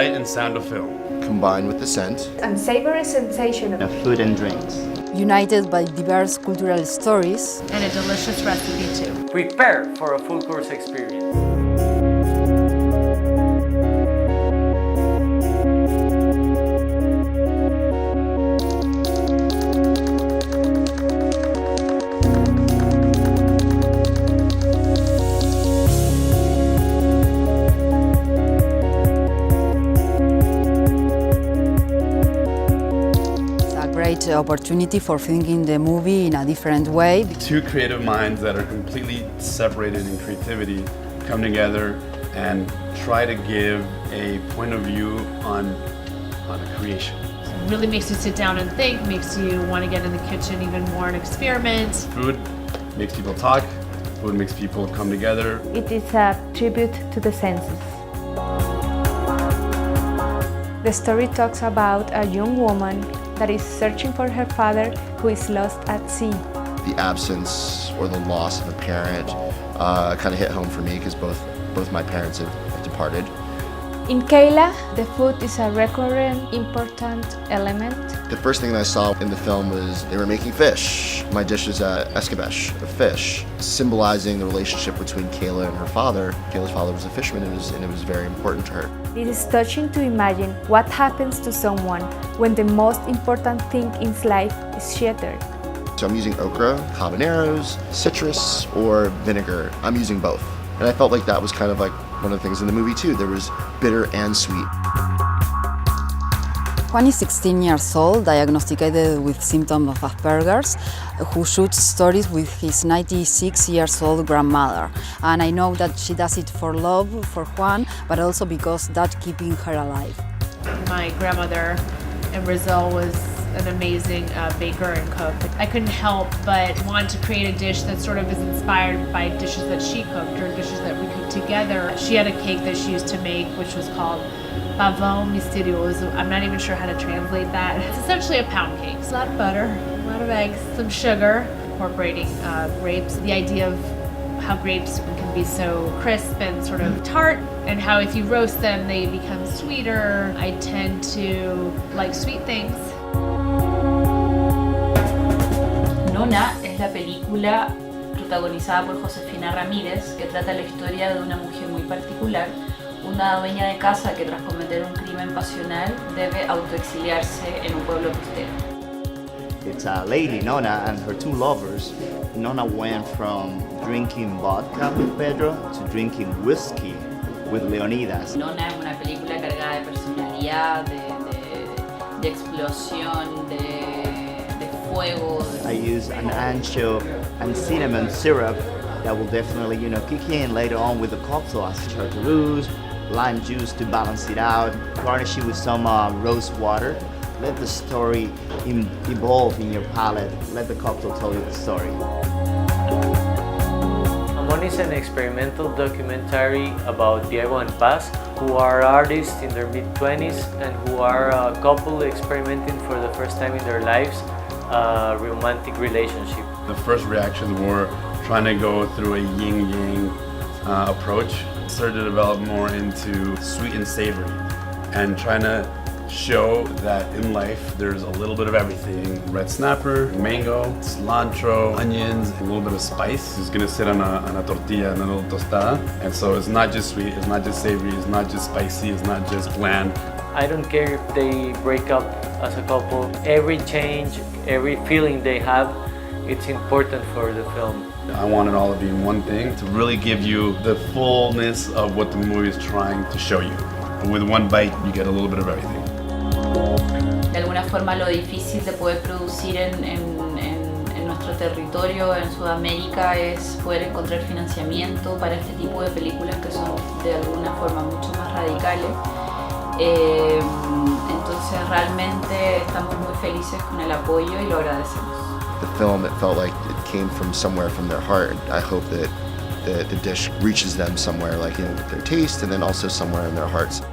sight and sound of film. Combined with the scent and savory sensation of food and drinks. United by diverse cultural stories. And a delicious recipe too. Prepare for a full course experience. Great opportunity for thinking the movie in a different way. Two creative minds that are completely separated in creativity come together and try to give a point of view on a creation. It really makes you sit down and think, makes you want to get in the kitchen even more and experiment. Food makes people talk, food makes people come together. It is a tribute to the senses. The story talks about a young woman that is searching for her father who is lost at sea. The absence or the loss of a parent kind of hit home for me because both my parents have departed. In Kayla, the food is a recurrent, important element. The first thing that I saw in the film was they were making fish. My dish is escabeche, a fish, symbolizing the relationship between Kayla and her father. Kayla's father was a fisherman and it was very important to her. It is touching to imagine what happens to someone when the most important thing in life is shattered. So I'm using okra, habaneros, citrus, or vinegar. I'm using both. And I felt like that was kind of like one of the things in the movie too. There was bitter and sweet. Juan is 16 years old, diagnosed with symptoms of Asperger's, who shoots stories with his 96 years old grandmother. And I know that she does it for love for Juan, but also because that's keeping her alive. My grandmother in Brazil was an amazing baker and cook. I couldn't help but want to create a dish that sort of is inspired by dishes that she cooked or dishes that we cooked together. She had a cake that she used to make which was called pavão misterioso. I'm not even sure how to translate that. It's essentially a pound cake. It's a lot of butter, a lot of eggs, some sugar, incorporating grapes. The idea of how grapes can be so crisp and sort of tart, and how if you roast them they become sweeter. I tend to like sweet things. Nona es la película protagonizada por Josefina Ramírez que trata la historia de una mujer muy particular, una dueña de casa que tras cometer un crimen pasional debe autoexiliarse en un pueblo costero. It's a lady, Nona, and her two lovers. Nona went from drinking vodka with Pedro to drinking whiskey with Leonidas. Nona es una película cargada de personalidad, de explosión, de fuego. I use an ancho and cinnamon syrup that will definitely, kick in later on with the cocktail as chartreuse, lime juice to balance it out, garnish it with some rose water. Let the story evolve in your palate. Let the cocktail tell you the story. Amon is an experimental documentary about Diego and Paz, who are artists in their mid-20s and who are a couple experimenting for the first time in their lives a romantic relationship. The first reactions were trying to go through a yin-yang approach. Started to develop more into sweet and savory and trying to show that in life there's a little bit of everything. Red snapper, mango, cilantro, onions, a little bit of spice. It's gonna sit on a tortilla and a little tostada. And so it's not just sweet, it's not just savory, it's not just spicy, it's not just bland. I don't care if they break up as a couple. Every change, every feeling they have, it's important for the film. I wanted all of you in one thing to really give you the fullness of what the movie is trying to show you. With one bite, you get a little bit of everything. De alguna forma lo difícil de poder producir en nuestro territorio, en Sudamérica, es poder encontrar financiamiento para este tipo de películas que son de alguna forma mucho más radicales. Entonces realmente estamos muy felices con el apoyo y lo agradecemos. The film, it felt like it came from somewhere from their heart. I hope that the dish reaches them somewhere, like with their taste and then also somewhere in their hearts.